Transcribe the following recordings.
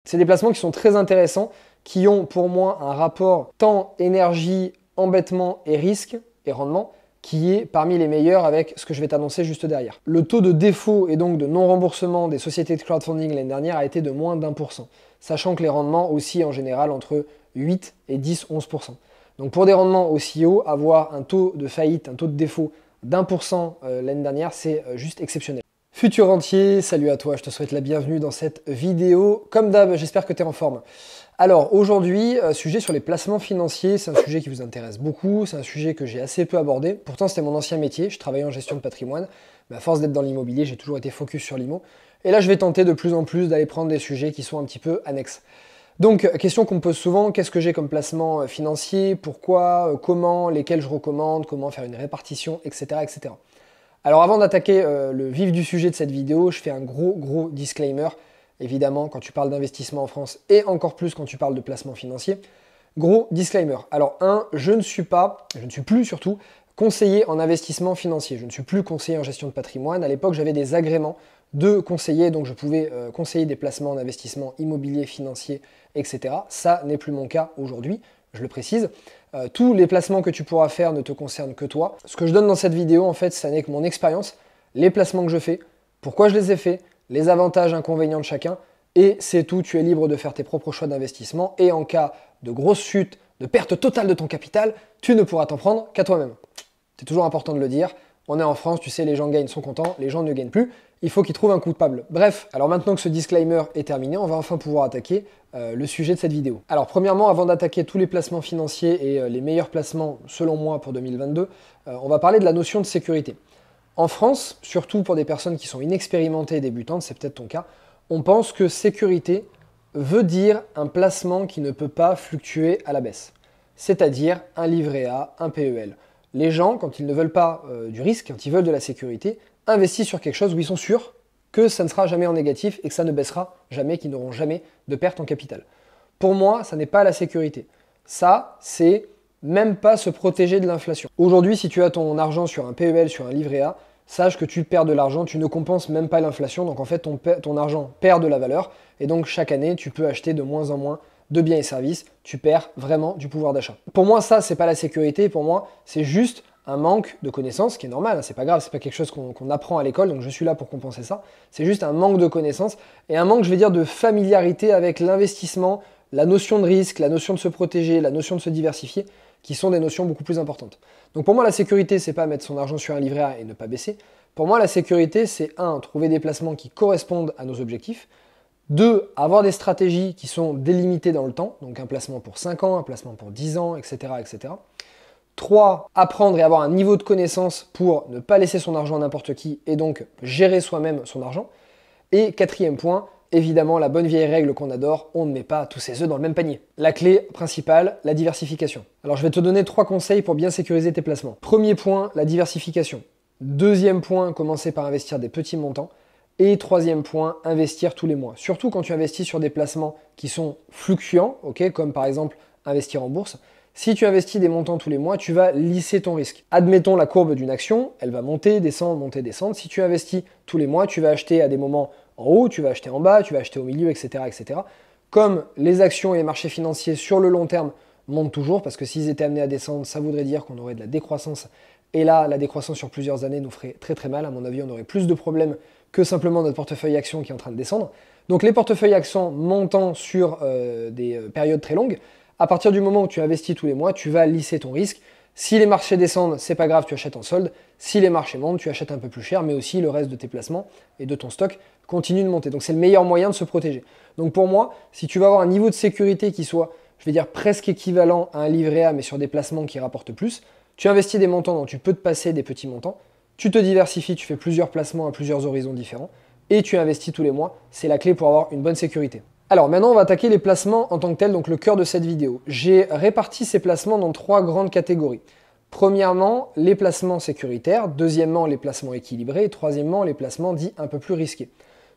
C'est des placements qui sont très intéressants, qui ont pour moi un rapport temps, énergie, embêtement et risque et rendement qui est parmi les meilleurs avec ce que je vais t'annoncer juste derrière. Le taux de défaut et donc de non-remboursement des sociétés de crowdfunding l'année dernière a été de moins d'1%, sachant que les rendements aussi en général entre 8 et 10-11%. Donc pour des rendements aussi hauts, avoir un taux de faillite, un taux de défaut d'1% l'année dernière, c'est juste exceptionnel. Futur rentier, salut à toi, je te souhaite la bienvenue dans cette vidéo. Comme d'hab, j'espère que tu es en forme. Alors aujourd'hui, sujet sur les placements financiers, c'est un sujet qui vous intéresse beaucoup, c'est un sujet que j'ai assez peu abordé. Pourtant c'était mon ancien métier, je travaillais en gestion de patrimoine, mais à force d'être dans l'immobilier, j'ai toujours été focus sur l'IMO. Et là je vais tenter de plus en plus d'aller prendre des sujets qui sont un petit peu annexes. Donc, question qu'on me pose souvent, qu'est-ce que j'ai comme placement financier, pourquoi, comment, lesquels je recommande, comment faire une répartition, etc. etc. Alors avant d'attaquer le vif du sujet de cette vidéo, je fais un gros disclaimer. Évidemment, quand tu parles d'investissement en France, et encore plus quand tu parles de placement financier, gros disclaimer. Alors je ne suis plus surtout, conseiller en investissement financier. Je ne suis plus conseiller en gestion de patrimoine. À l'époque, j'avais des agréments de conseiller, donc je pouvais conseiller des placements en investissement immobilier, financier, etc. Ça n'est plus mon cas aujourd'hui, je le précise. Tous les placements que tu pourras faire ne te concernent que toi. Ce que je donne dans cette vidéo, en fait, ça n'est que mon expérience, les placements que je fais, pourquoi je les ai faits, les avantages, inconvénients de chacun, et c'est tout, tu es libre de faire tes propres choix d'investissement, et en cas de grosse chute, de perte totale de ton capital, tu ne pourras t'en prendre qu'à toi-même. C'est toujours important de le dire, on est en France, tu sais, les gens gagnent, sont contents, les gens ne gagnent plus, il faut qu'ils trouvent un coupable. Bref, alors maintenant que ce disclaimer est terminé, on va enfin pouvoir attaquer le sujet de cette vidéo. Alors premièrement, avant d'attaquer tous les placements financiers et les meilleurs placements selon moi pour 2022, on va parler de la notion de sécurité. En France, surtout pour des personnes qui sont inexpérimentées et débutantes, c'est peut-être ton cas, on pense que sécurité veut dire un placement qui ne peut pas fluctuer à la baisse. C'est-à-dire un livret A, un PEL. Les gens, quand ils ne veulent pas du risque, quand ils veulent de la sécurité, investissent sur quelque chose où ils sont sûrs que ça ne sera jamais en négatif et que ça ne baissera jamais, qu'ils n'auront jamais de perte en capital. Pour moi, ça n'est pas la sécurité. Ça, c'est même pas se protéger de l'inflation. Aujourd'hui, si tu as ton argent sur un PEL, sur un livret A, sache que tu perds de l'argent, tu ne compenses même pas l'inflation, donc en fait ton argent perd de la valeur, et donc chaque année tu peux acheter de moins en moins de biens et services, tu perds vraiment du pouvoir d'achat. Pour moi ça c'est pas la sécurité, pour moi c'est juste un manque de connaissances, qui est normal, hein, c'est pas grave, c'est pas quelque chose qu'on apprend à l'école, donc je suis là pour compenser ça, c'est juste un manque de connaissances, et un manque je vais dire de familiarité avec l'investissement, la notion de risque, la notion de se protéger, la notion de se diversifier, qui sont des notions beaucoup plus importantes. Donc pour moi, la sécurité, c'est pas mettre son argent sur un livret A et ne pas baisser. Pour moi, la sécurité, c'est 1, trouver des placements qui correspondent à nos objectifs. 2, avoir des stratégies qui sont délimitées dans le temps, donc un placement pour 5 ans, un placement pour 10 ans, etc. etc. 3, apprendre et avoir un niveau de connaissance pour ne pas laisser son argent à n'importe qui et donc gérer soi-même son argent. Et 4e point, évidemment, la bonne vieille règle qu'on adore, on ne met pas tous ses œufs dans le même panier. La clé principale, la diversification. Alors je vais te donner 3 conseils pour bien sécuriser tes placements. Premier point, la diversification. 2e point, commencer par investir des petits montants. Et 3e point, investir tous les mois. Surtout quand tu investis sur des placements qui sont fluctuants, okay, comme par exemple investir en bourse. Si tu investis des montants tous les mois, tu vas lisser ton risque. Admettons la courbe d'une action, elle va monter, descendre, monter, descendre. Si tu investis tous les mois, tu vas acheter à des moments en haut, tu vas acheter en bas, tu vas acheter au milieu, etc. etc. Comme les actions et les marchés financiers sur le long terme montent toujours, parce que s'ils étaient amenés à descendre, ça voudrait dire qu'on aurait de la décroissance. Et là, la décroissance sur plusieurs années nous ferait très mal. À mon avis, on aurait plus de problèmes que simplement notre portefeuille action qui est en train de descendre. Donc les portefeuilles actions montant sur des périodes très longues, à partir du moment où tu investis tous les mois, tu vas lisser ton risque. Si les marchés descendent, c'est pas grave, tu achètes en solde. Si les marchés montent, tu achètes un peu plus cher, mais aussi le reste de tes placements et de ton stock continue de monter. Donc c'est le meilleur moyen de se protéger. Donc pour moi, si tu veux avoir un niveau de sécurité qui soit, je vais dire, presque équivalent à un livret A, mais sur des placements qui rapportent plus, tu investis des montants dont tu peux te passer des petits montants, tu te diversifies, tu fais plusieurs placements à plusieurs horizons différents, et tu investis tous les mois. C'est la clé pour avoir une bonne sécurité. Alors maintenant, on va attaquer les placements en tant que tels, donc le cœur de cette vidéo. J'ai réparti ces placements dans 3 grandes catégories. Premièrement, les placements sécuritaires. Deuxièmement, les placements équilibrés. Et troisièmement, les placements dits un peu plus risqués.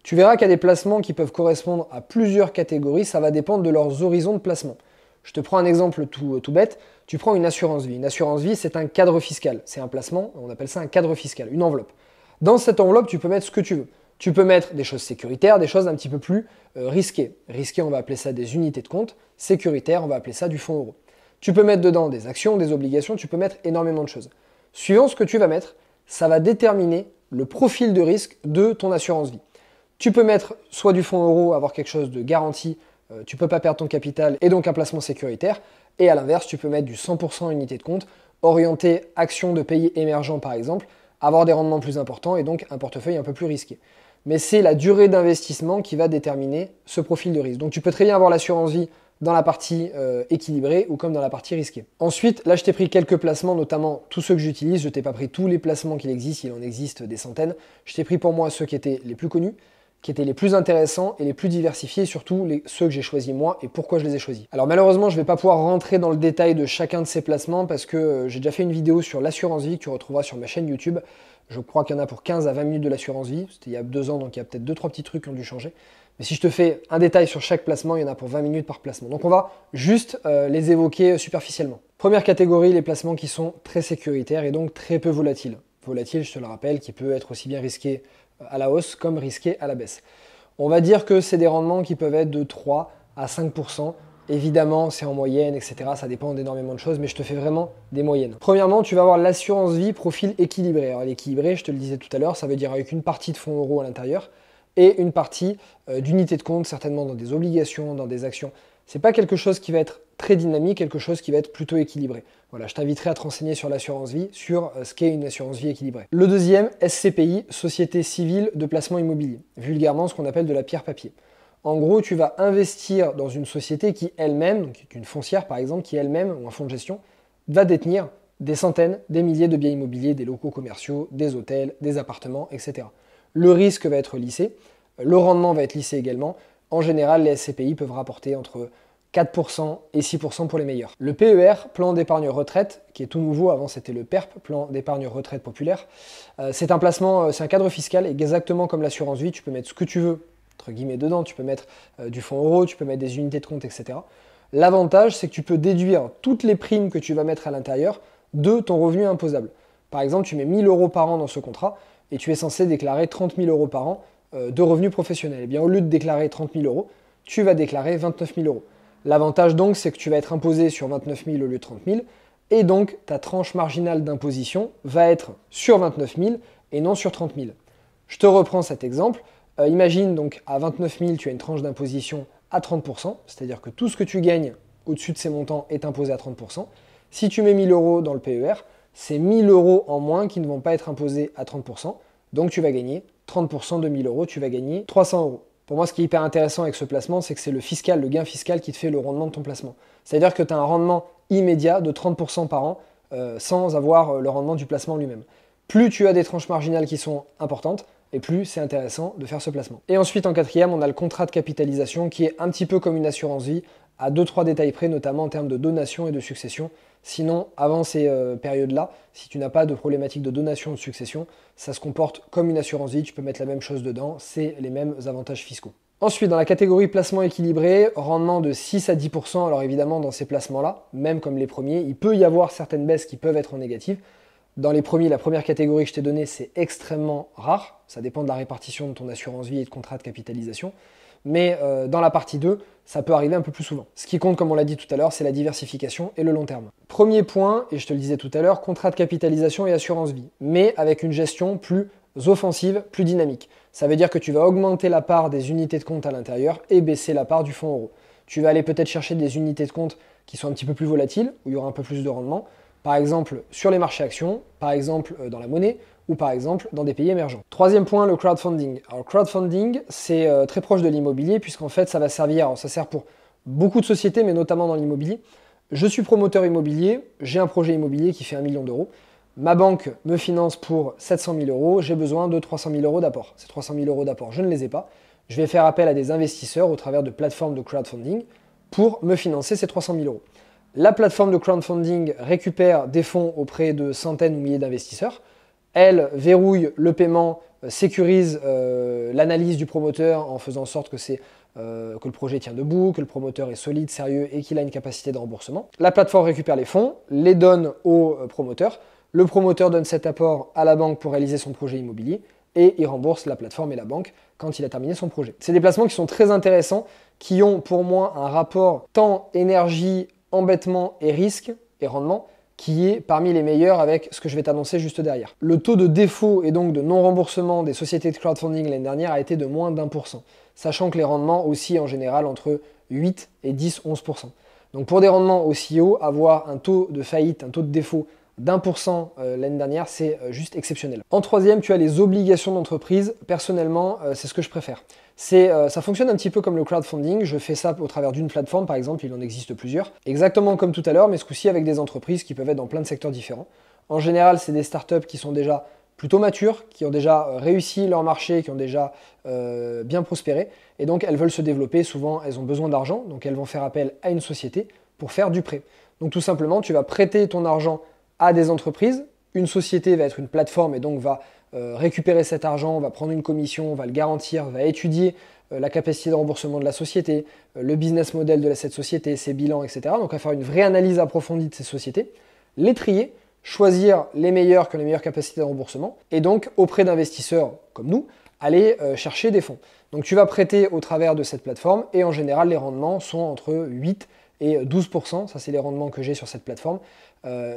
Tu verras qu'il y a des placements qui peuvent correspondre à plusieurs catégories. Ça va dépendre de leurs horizons de placement. Je te prends un exemple tout bête. Tu prends une assurance vie. Une assurance vie, c'est un cadre fiscal. C'est un placement, on appelle ça un cadre fiscal, une enveloppe. Dans cette enveloppe, tu peux mettre ce que tu veux. Tu peux mettre des choses sécuritaires, des choses un petit peu plus risquées. Risquées, on va appeler ça des unités de compte. Sécuritaire, on va appeler ça du fonds euro. Tu peux mettre dedans des actions, des obligations, tu peux mettre énormément de choses. Suivant ce que tu vas mettre, ça va déterminer le profil de risque de ton assurance vie. Tu peux mettre soit du fonds euro, avoir quelque chose de garanti, tu ne peux pas perdre ton capital et donc un placement sécuritaire. Et à l'inverse, tu peux mettre du 100% unité de compte, orienté actions de pays émergents par exemple, avoir des rendements plus importants et donc un portefeuille un peu plus risqué. Mais c'est la durée d'investissement qui va déterminer ce profil de risque. Donc tu peux très bien avoir l'assurance vie dans la partie équilibrée ou comme dans la partie risquée. Ensuite, là je t'ai pris quelques placements, notamment tous ceux que j'utilise. Je t'ai pas pris tous les placements qu'il existe, il en existe des centaines. Je t'ai pris pour moi ceux qui étaient les plus connus, qui étaient les plus intéressants et les plus diversifiés, et surtout ceux que j'ai choisis moi et pourquoi je les ai choisis. Alors malheureusement, je ne vais pas pouvoir rentrer dans le détail de chacun de ces placements parce que j'ai déjà fait une vidéo sur l'assurance vie que tu retrouveras sur ma chaîne YouTube. Je crois qu'il y en a pour 15 à 20 minutes de l'assurance vie. C'était il y a 2 ans, donc il y a peut-être 2-3 petits trucs qui ont dû changer. Mais si je te fais un détail sur chaque placement, il y en a pour 20 minutes par placement. Donc on va juste les évoquer superficiellement. Première catégorie, les placements qui sont très sécuritaires et donc très peu volatiles. Volatile, je te le rappelle, qui peut être aussi bien risqué à la hausse comme risqué à la baisse. On va dire que c'est des rendements qui peuvent être de 3 à 5%. Évidemment, c'est en moyenne, etc. Ça dépend d'énormément de choses, mais je te fais vraiment des moyennes. Premièrement, tu vas avoir l'assurance vie profil équilibré. Alors l'équilibré, je te le disais tout à l'heure, ça veut dire avec une partie de fonds euros à l'intérieur et une partie d'unité de compte, certainement dans des obligations, dans des actions. C'est pas quelque chose qui va être très dynamique, quelque chose qui va être plutôt équilibré. Voilà, je t'inviterai à te renseigner sur l'assurance vie, sur ce qu'est une assurance vie équilibrée. Le deuxième, SCPI, Société Civile de Placement Immobilier, vulgairement ce qu'on appelle de la pierre papier. En gros, tu vas investir dans une société qui elle-même, donc une foncière par exemple, qui elle-même, ou un fonds de gestion, va détenir des centaines, des milliers de biens immobiliers, des locaux commerciaux, des hôtels, des appartements, etc. Le risque va être lissé, le rendement va être lissé également. En général, les SCPI peuvent rapporter entre 4% et 6% pour les meilleurs. Le PER, plan d'épargne retraite, qui est tout nouveau, avant c'était le PERP, plan d'épargne retraite populaire, c'est un placement, c'est un cadre fiscal, exactement comme l'assurance vie, tu peux mettre ce que tu veux, entre guillemets, dedans, tu peux mettre du fonds euro, tu peux mettre des unités de compte, etc. L'avantage, c'est que tu peux déduire toutes les primes que tu vas mettre à l'intérieur de ton revenu imposable. Par exemple, tu mets 1 000 euros par an dans ce contrat, et tu es censé déclarer 30 000 euros par an de revenus professionnels. Et bien au lieu de déclarer 30 000 euros, tu vas déclarer 29 000 euros. L'avantage donc, c'est que tu vas être imposé sur 29 000 au lieu de 30 000, et donc ta tranche marginale d'imposition va être sur 29 000 et non sur 30 000. Je te reprends cet exemple. Imagine donc à 29 000, tu as une tranche d'imposition à 30%, c'est-à-dire que tout ce que tu gagnes au-dessus de ces montants est imposé à 30%. Si tu mets 1 000 euros dans le PER, c'est 1 000 euros en moins qui ne vont pas être imposés à 30%, donc tu vas gagner 30% de 1 000 euros, tu vas gagner 300 euros. Pour moi, ce qui est hyper intéressant avec ce placement, c'est que c'est le fiscal, le gain fiscal qui te fait le rendement de ton placement. C'est-à-dire que tu as un rendement immédiat de 30% par an sans avoir le rendement du placement lui-même. Plus tu as des tranches marginales qui sont importantes, et plus c'est intéressant de faire ce placement. Et ensuite, en quatrième, on a le contrat de capitalisation qui est un petit peu comme une assurance vie, à 2-3 détails près, notamment en termes de donation et de succession. Sinon, avant ces périodes-là, si tu n'as pas de problématique de donation ou de succession, ça se comporte comme une assurance vie, tu peux mettre la même chose dedans, c'est les mêmes avantages fiscaux. Ensuite, dans la catégorie placement équilibré, rendement de 6 à 10%, alors évidemment dans ces placements-là, même comme les premiers, il peut y avoir certaines baisses qui peuvent être en négatif. Dans les premiers, la première catégorie que je t'ai donnée, c'est extrêmement rare, ça dépend de la répartition de ton assurance vie et de contrat de capitalisation. Mais dans la partie 2, ça peut arriver un peu plus souvent. Ce qui compte, comme on l'a dit tout à l'heure, c'est la diversification et le long terme. Premier point, et je te le disais tout à l'heure, contrat de capitalisation et assurance vie, mais avec une gestion plus offensive, plus dynamique. Ça veut dire que tu vas augmenter la part des unités de compte à l'intérieur et baisser la part du fonds euro. Tu vas aller peut-être chercher des unités de compte qui sont un petit peu plus volatiles, où il y aura un peu plus de rendement, par exemple sur les marchés actions, par exemple dans la monnaie, ou par exemple dans des pays émergents. Troisième point, le crowdfunding. Alors crowdfunding, c'est très proche de l'immobilier, puisqu'en fait ça va servir, alors ça sert pour beaucoup de sociétés, mais notamment dans l'immobilier. Je suis promoteur immobilier, j'ai un projet immobilier qui fait 1 million d'euros. Ma banque me finance pour 700 000 euros, j'ai besoin de 300 000 euros d'apport. Ces 300 000 euros d'apport, je ne les ai pas. Je vais faire appel à des investisseurs au travers de plateformes de crowdfunding pour me financer ces 300 000 euros. La plateforme de crowdfunding récupère des fonds auprès de centaines ou milliers d'investisseurs. Elle verrouille le paiement, sécurise l'analyse du promoteur en faisant en sorte que le projet tient debout, que le promoteur est solide, sérieux et qu'il a une capacité de remboursement. La plateforme récupère les fonds, les donne au promoteur. Le promoteur donne cet apport à la banque pour réaliser son projet immobilier. et il rembourse la plateforme et la banque quand il a terminé son projet. C'est des placements qui sont très intéressants, qui ont pour moi un rapport temps, énergie, embêtement et risque et rendement qui est parmi les meilleurs avec ce que je vais t'annoncer juste derrière. Le taux de défaut et donc de non-remboursement des sociétés de crowdfunding l'année dernière a été de moins d'1%, sachant que les rendements aussi en général entre 8 et 10-11%. Donc pour des rendements aussi hauts, avoir un taux de faillite, un taux de défaut d'1% l'année dernière, c'est juste exceptionnel. En troisième, tu as les obligations d'entreprise. Personnellement, c'est ce que je préfère. Ça fonctionne un petit peu comme le crowdfunding. Je fais ça au travers d'une plateforme, par exemple, il en existe plusieurs. Exactement comme tout à l'heure, mais ce coup-ci avec des entreprises qui peuvent être dans plein de secteurs différents. En général, c'est des startups qui sont déjà plutôt matures, qui ont déjà réussi leur marché, qui ont déjà bien prospéré. Et donc, elles veulent se développer. Souvent, elles ont besoin d'argent. Donc, elles vont faire appel à une société pour faire du prêt. Donc, tout simplement, tu vas prêter ton argent à des entreprises. Une société va être une plateforme et donc va récupérer cet argent, va prendre une commission, va le garantir, va étudier la capacité de remboursement de la société, le business model de cette société, ses bilans, etc. Donc, à faire une vraie analyse approfondie de ces sociétés, les trier, choisir les meilleurs qui ont les meilleures capacités de remboursement, et donc, auprès d'investisseurs comme nous, aller chercher des fonds. Donc, tu vas prêter au travers de cette plateforme, et en général, les rendements sont entre 8 et 12%. Ça, c'est les rendements que j'ai sur cette plateforme.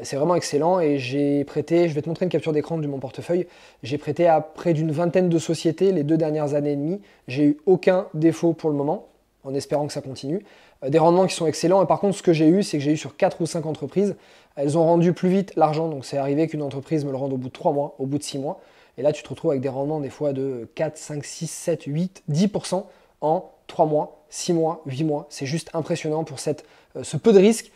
C'est vraiment excellent et j'ai prêté, je vais te montrer une capture d'écran de mon portefeuille, j'ai prêté à près d'une vingtaine de sociétés les 2 dernières années et demie. J'ai eu aucun défaut pour le moment, en espérant que ça continue. Des rendements qui sont excellents et par contre ce que j'ai eu, c'est que j'ai eu sur 4 ou 5 entreprises, elles ont rendu plus vite l'argent, donc c'est arrivé qu'une entreprise me le rende au bout de 3 mois, au bout de 6 mois. Et là tu te retrouves avec des rendements des fois de 4, 5, 6, 7, 8, 10% en 3 mois, 6 mois, 8 mois. C'est juste impressionnant pour ce peu de risque.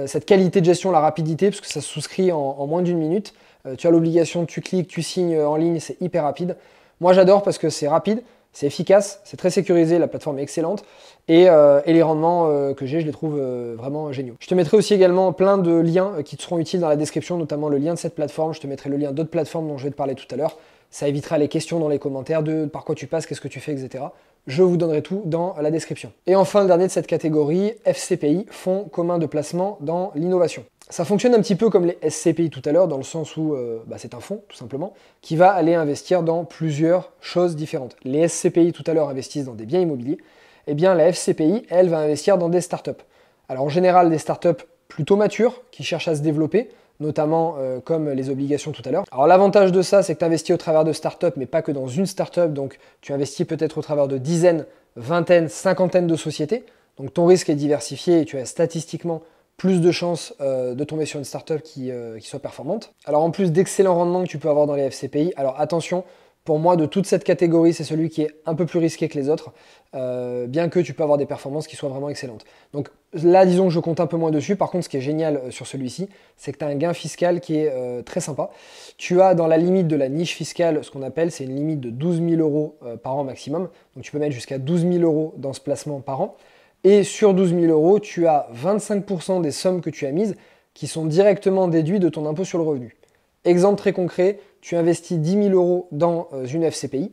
Cette qualité de gestion, la rapidité, parce que ça se souscrit en moins d'une minute. Tu as l'obligation, tu cliques, tu signes en ligne, c'est hyper rapide. Moi j'adore parce que c'est rapide, c'est efficace, c'est très sécurisé, la plateforme est excellente et les rendements que j'ai, je les trouve vraiment géniaux. Je te mettrai aussi également plein de liens qui te seront utiles dans la description, notamment le lien de cette plateforme. Je te mettrai le lien d'autres plateformes dont je vais te parler tout à l'heure. Ça évitera les questions dans les commentaires de par quoi tu passes, qu'est-ce que tu fais, etc. Je vous donnerai tout dans la description. Et enfin, le dernier de cette catégorie, FCPI, Fonds commun de placement dans l'innovation. Ça fonctionne un petit peu comme les SCPI tout à l'heure, dans le sens où c'est un fonds, tout simplement, qui va aller investir dans plusieurs choses différentes. Les SCPI tout à l'heure investissent dans des biens immobiliers, et bien la FCPI, elle, va investir dans des startups. Alors en général, des startups plutôt matures, qui cherchent à se développer, notamment comme les obligations tout à l'heure. Alors l'avantage de ça, c'est que tu investis au travers de startups, mais pas que dans une startup, donc tu investis peut-être au travers de dizaines, vingtaines, cinquantaines de sociétés, donc ton risque est diversifié et tu as statistiquement plus de chances de tomber sur une startup qui soit performante. Alors en plus d'excellents rendements que tu peux avoir dans les FCPI, alors attention, pour moi de toute cette catégorie, c'est celui qui est un peu plus risqué que les autres, bien que tu peux avoir des performances qui soient vraiment excellentes. Donc là, disons que je compte un peu moins dessus. Par contre, ce qui est génial sur celui-ci, c'est que tu as un gain fiscal qui est très sympa. Tu as dans la limite de la niche fiscale, ce qu'on appelle, c'est une limite de 12 000 euros par an maximum. Donc tu peux mettre jusqu'à 12 000 euros dans ce placement par an. Et sur 12 000 euros, tu as 25% des sommes que tu as mises qui sont directement déduites de ton impôt sur le revenu. Exemple très concret, tu investis 10 000 euros dans une FCPI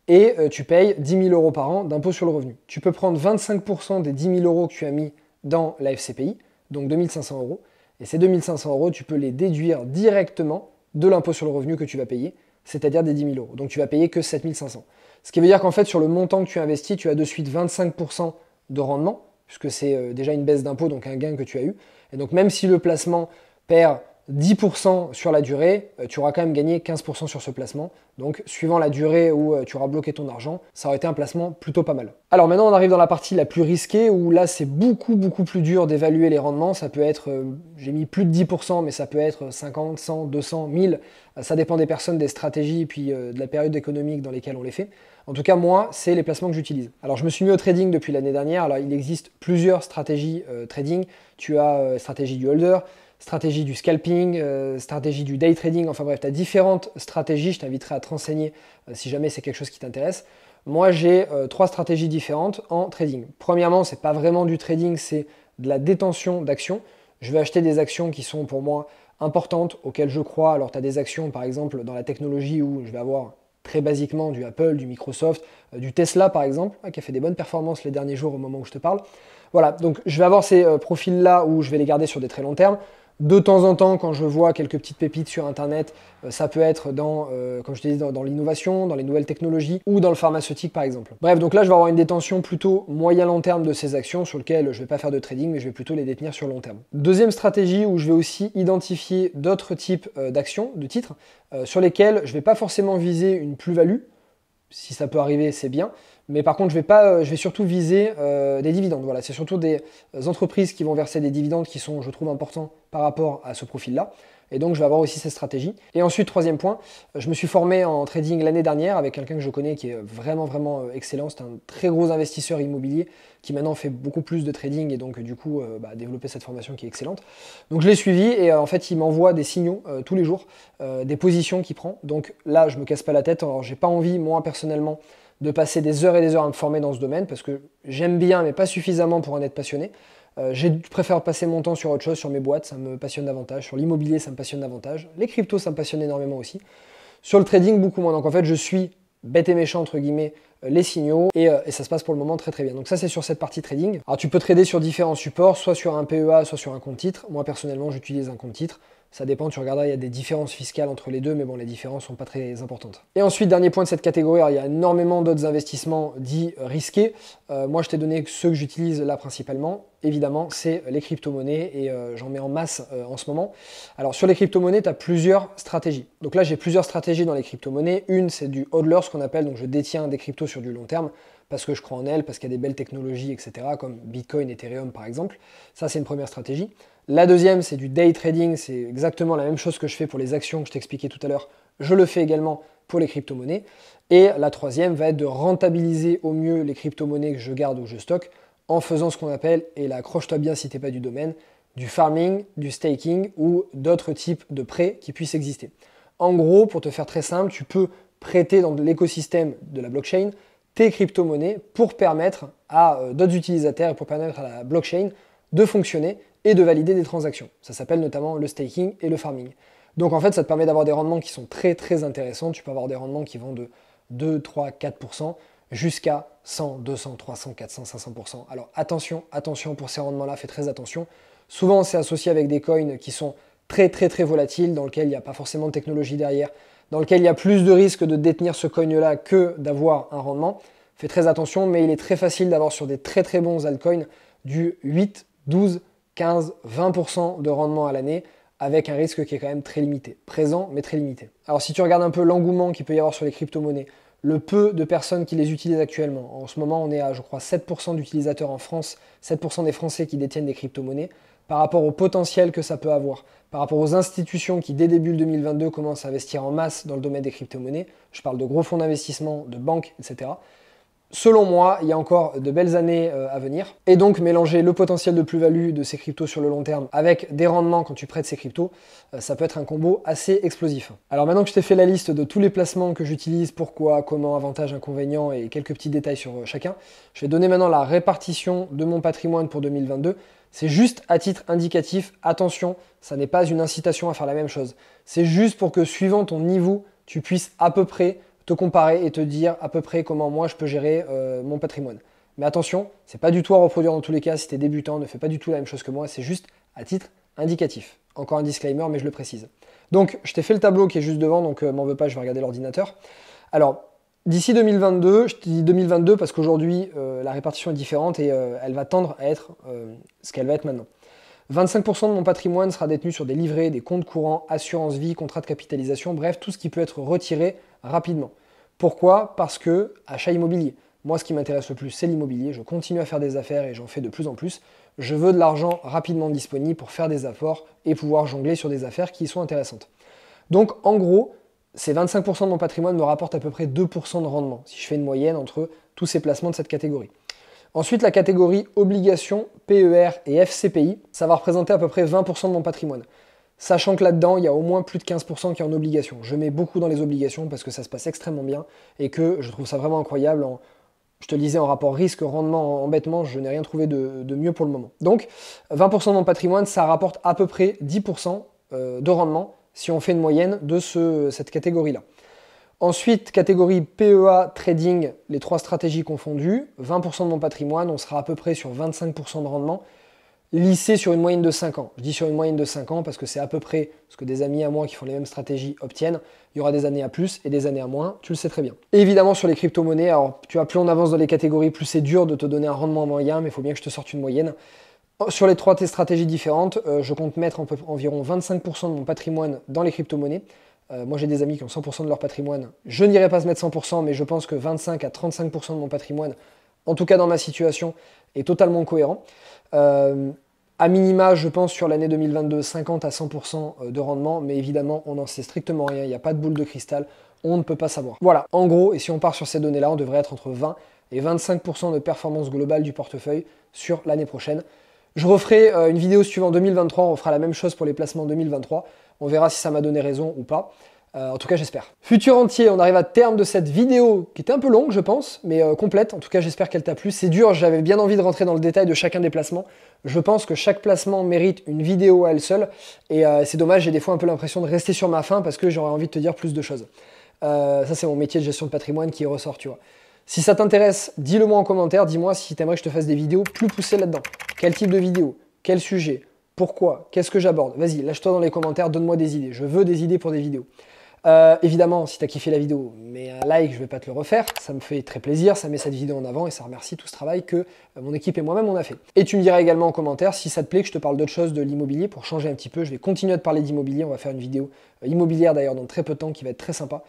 et tu payes 10 000 euros par an d'impôt sur le revenu. Tu peux prendre 25% des 10 000 euros que tu as mis dans la FCPI, donc 2 500 euros. Et ces 2 500 euros, tu peux les déduire directement de l'impôt sur le revenu que tu vas payer, c'est-à-dire des 10 000 euros. Donc tu vas payer que 7 500. Ce qui veut dire qu'en fait, sur le montant que tu investis, tu as de suite 25% de rendement, puisque c'est déjà une baisse d'impôt, donc un gain que tu as eu. Et donc même si le placement perd 10% sur la durée, tu auras quand même gagné 15% sur ce placement. Donc suivant la durée où tu auras bloqué ton argent, ça aurait été un placement plutôt pas mal. Alors maintenant on arrive dans la partie la plus risquée où là c'est beaucoup plus dur d'évaluer les rendements. Ça peut être, j'ai mis plus de 10%, mais ça peut être 50, 100, 200, 1000. Ça dépend des personnes, des stratégies et puis de la période économique dans lesquelles on les fait. En tout cas moi c'est les placements que j'utilise. Alors je me suis mis au trading depuis l'année dernière. Alors il existe plusieurs stratégies trading. Tu as stratégie du holder, stratégie du scalping, stratégie du day trading, enfin bref, tu as différentes stratégies, je t'inviterai à te renseigner si jamais c'est quelque chose qui t'intéresse. Moi j'ai 3 stratégies différentes en trading. Premièrement, c'est pas vraiment du trading, c'est de la détention d'actions. Je vais acheter des actions qui sont pour moi importantes, auxquelles je crois. Alors tu as des actions par exemple dans la technologie où je vais avoir très basiquement du Apple, du Microsoft, du Tesla par exemple, qui a fait des bonnes performances les derniers jours au moment où je te parle. Voilà, donc je vais avoir ces profils-là où je vais les garder sur des très longs termes. De temps en temps, quand je vois quelques petites pépites sur Internet, ça peut être dans, comme je te dis, dans l'innovation, dans les nouvelles technologies ou dans le pharmaceutique par exemple. Bref, donc là, je vais avoir une détention plutôt moyen-long terme de ces actions sur lesquelles je ne vais pas faire de trading, mais je vais plutôt les détenir sur long terme. Deuxième stratégie où je vais aussi identifier d'autres types d'actions, de titres, sur lesquels je ne vais pas forcément viser une plus-value. Si ça peut arriver, c'est bien. Mais par contre, je vais surtout viser des dividendes. Voilà, c'est surtout des entreprises qui vont verser des dividendes qui sont, je trouve, importants par rapport à ce profil-là. Et donc, je vais avoir aussi cette stratégie. Et ensuite, troisième point, je me suis formé en trading l'année dernière avec quelqu'un que je connais qui est vraiment, vraiment excellent. C'est un très gros investisseur immobilier qui maintenant fait beaucoup plus de trading et donc, du coup, a développé cette formation qui est excellente. Donc, je l'ai suivi et en fait, il m'envoie des signaux tous les jours, des positions qu'il prend. Donc là, je me casse pas la tête. Alors, j'ai pas envie, moi, personnellement, de passer des heures et des heures à me former dans ce domaine parce que j'aime bien, mais pas suffisamment pour en être passionné. Je préfère passer mon temps sur autre chose, sur mes boîtes, ça me passionne davantage. Sur l'immobilier, ça me passionne davantage. Les cryptos, ça me passionne énormément aussi. Sur le trading, beaucoup moins. Donc en fait, je suis bête et méchant, entre guillemets, les signaux et ça se passe pour le moment très très bien. Donc ça, c'est sur cette partie trading. Alors tu peux trader sur différents supports, soit sur un PEA, soit sur un compte titre. Moi, personnellement, j'utilise un compte titre. Ça dépend, tu regarderas, il y a des différences fiscales entre les deux, mais bon, les différences sont pas très importantes. Et ensuite, dernier point de cette catégorie, alors, il y a énormément d'autres investissements dits risqués. Moi, je t'ai donné ceux que j'utilise là principalement. Évidemment, c'est les crypto-monnaies et j'en mets en masse en ce moment. Alors, sur les crypto-monnaies, tu as plusieurs stratégies. Donc là, j'ai plusieurs stratégies dans les crypto-monnaies. Une, c'est du hodler, ce qu'on appelle, donc je détiens des cryptos sur du long terme parce que je crois en elles, parce qu'il y a des belles technologies, etc., comme Bitcoin, Ethereum par exemple. Ça, c'est une première stratégie. La deuxième, c'est du day trading, c'est exactement la même chose que je fais pour les actions que je t'expliquais tout à l'heure. Je le fais également pour les crypto-monnaies. Et la troisième va être de rentabiliser au mieux les crypto-monnaies que je garde ou que je stocke en faisant ce qu'on appelle, et là accroche-toi bien si tu n'es pas du domaine, du farming, du staking ou d'autres types de prêts qui puissent exister. En gros, pour te faire très simple, tu peux prêter dans l'écosystème de la blockchain tes crypto-monnaies pour permettre à d'autres utilisateurs et pour permettre à la blockchain de fonctionner et de valider des transactions. Ça s'appelle notamment le staking et le farming. Donc en fait, ça te permet d'avoir des rendements qui sont très très intéressants. Tu peux avoir des rendements qui vont de 2, 3, 4% jusqu'à 100, 200, 300, 400, 500%. Alors attention, attention pour ces rendements-là, fais très attention. Souvent, c'est associé avec des coins qui sont très très très volatiles, dans lesquels il n'y a pas forcément de technologie derrière, dans lesquels il y a plus de risques de détenir ce coin-là que d'avoir un rendement. Fais très attention, mais il est très facile d'avoir sur des très très bons altcoins du 8, 12, 15, 20% de rendement à l'année avec un risque qui est quand même très limité. Présent, mais très limité. Alors si tu regardes un peu l'engouement qu'il peut y avoir sur les crypto-monnaies, le peu de personnes qui les utilisent actuellement, en ce moment on est à je crois 7% d'utilisateurs en France, 7% des Français qui détiennent des crypto-monnaies, par rapport au potentiel que ça peut avoir, par rapport aux institutions qui dès début 2022 commencent à investir en masse dans le domaine des crypto-monnaies, je parle de gros fonds d'investissement, de banques, etc. Selon moi, il y a encore de belles années à venir. Et donc, mélanger le potentiel de plus-value de ces cryptos sur le long terme avec des rendements quand tu prêtes ces cryptos, ça peut être un combo assez explosif. Alors maintenant que je t'ai fait la liste de tous les placements que j'utilise, pourquoi, comment, avantages, inconvénients et quelques petits détails sur chacun, je vais donner maintenant la répartition de mon patrimoine pour 2022. C'est juste à titre indicatif, attention, ça n'est pas une incitation à faire la même chose. C'est juste pour que suivant ton niveau, tu puisses à peu près te comparer et te dire à peu près comment moi je peux gérer mon patrimoine. Mais attention, c'est pas du tout à reproduire dans tous les cas. Si tu es débutant, ne fais pas du tout la même chose que moi, c'est juste à titre indicatif. Encore un disclaimer, mais je le précise. Donc, je t'ai fait le tableau qui est juste devant, donc m'en veux pas, je vais regarder l'ordinateur. Alors, d'ici 2022, je te dis 2022 parce qu'aujourd'hui, la répartition est différente et elle va tendre à être ce qu'elle va être maintenant. 25% de mon patrimoine sera détenu sur des livrets, des comptes courants, assurance vie, contrat de capitalisation, bref, tout ce qui peut être retiré rapidement. Pourquoi? Parce que achat immobilier. Moi, ce qui m'intéresse le plus, c'est l'immobilier. Je continue à faire des affaires et j'en fais de plus en plus. Je veux de l'argent rapidement disponible pour faire des apports et pouvoir jongler sur des affaires qui sont intéressantes. Donc, en gros, ces 25% de mon patrimoine me rapportent à peu près 2% de rendement, si je fais une moyenne entre tous ces placements de cette catégorie. Ensuite, la catégorie obligations, PER et FCPI, ça va représenter à peu près 20% de mon patrimoine. Sachant que là-dedans, il y a au moins plus de 15% qui est en obligation. Je mets beaucoup dans les obligations parce que ça se passe extrêmement bien et que je trouve ça vraiment incroyable. Je te le disais, en rapport risque-rendement, embêtement, je n'ai rien trouvé de mieux pour le moment. Donc, 20% de mon patrimoine, ça rapporte à peu près 10% de rendement si on fait une moyenne de cette catégorie-là. Ensuite, catégorie PEA, trading, les 3 stratégies confondues, 20% de mon patrimoine, on sera à peu près sur 25% de rendement. lisser sur une moyenne de 5 ans. Je dis sur une moyenne de 5 ans parce que c'est à peu près ce que des amis à moi qui font les mêmes stratégies obtiennent. Il y aura des années à plus et des années à moins, tu le sais très bien. Et évidemment sur les crypto-monnaies, alors tu vois, plus on avance dans les catégories, plus c'est dur de te donner un rendement moyen, mais il faut bien que je te sorte une moyenne. Sur les 3 stratégies différentes, je compte mettre environ 25% de mon patrimoine dans les crypto-monnaies. Moi j'ai des amis qui ont 100% de leur patrimoine. Je n'irai pas se mettre 100%, mais je pense que 25 à 35% de mon patrimoine, en tout cas dans ma situation, est totalement cohérent. À minima, je pense sur l'année 2022, 50 à 100% de rendement, mais évidemment, on n'en sait strictement rien, il n'y a pas de boule de cristal, on ne peut pas savoir. Voilà, en gros, et si on part sur ces données-là, on devrait être entre 20 et 25% de performance globale du portefeuille sur l'année prochaine. Je referai une vidéo suivante en 2023, on fera la même chose pour les placements 2023, on verra si ça m'a donné raison ou pas. En tout cas, j'espère. Futur entier, on arrive à terme de cette vidéo qui était un peu longue, je pense, mais complète. En tout cas, j'espère qu'elle t'a plu. C'est dur, j'avais bien envie de rentrer dans le détail de chacun des placements. Je pense que chaque placement mérite une vidéo à elle seule. Et c'est dommage, j'ai des fois un peu l'impression de rester sur ma faim parce que j'aurais envie de te dire plus de choses. Ça, c'est mon métier de gestion de patrimoine qui ressort, tu vois. Si ça t'intéresse, dis-le moi en commentaire. Dis-moi si tu aimerais que je te fasse des vidéos plus poussées là-dedans. Quel type de vidéo? Quel sujet? Pourquoi? Qu'est-ce que j'aborde? Vas-y, lâche-toi dans les commentaires, donne-moi des idées. Je veux des idées pour des vidéos. Évidemment, si tu as kiffé la vidéo, mets un like, je vais pas te le refaire, ça me fait très plaisir, ça met cette vidéo en avant et ça remercie tout ce travail que mon équipe et moi-même on a fait. Et tu me diras également en commentaire si ça te plaît que je te parle d'autres choses de l'immobilier pour changer un petit peu. Je vais continuer à te parler d'immobilier, on va faire une vidéo immobilière d'ailleurs dans très peu de temps qui va être très sympa.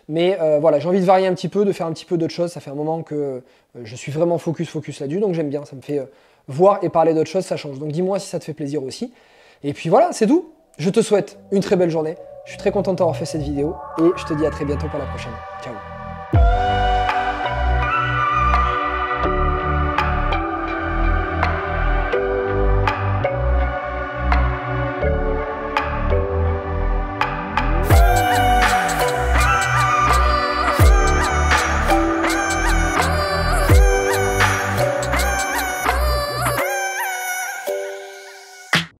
Mais voilà, j'ai envie de varier un petit peu, de faire un petit peu d'autres choses, ça fait un moment que je suis vraiment focus là-dessus, donc j'aime bien, ça me fait voir et parler d'autres choses, ça change. Donc dis-moi si ça te fait plaisir aussi. Et puis voilà, c'est tout. Je te souhaite une très belle journée. Je suis très content d'avoir fait cette vidéo et je te dis à très bientôt pour la prochaine. Ciao.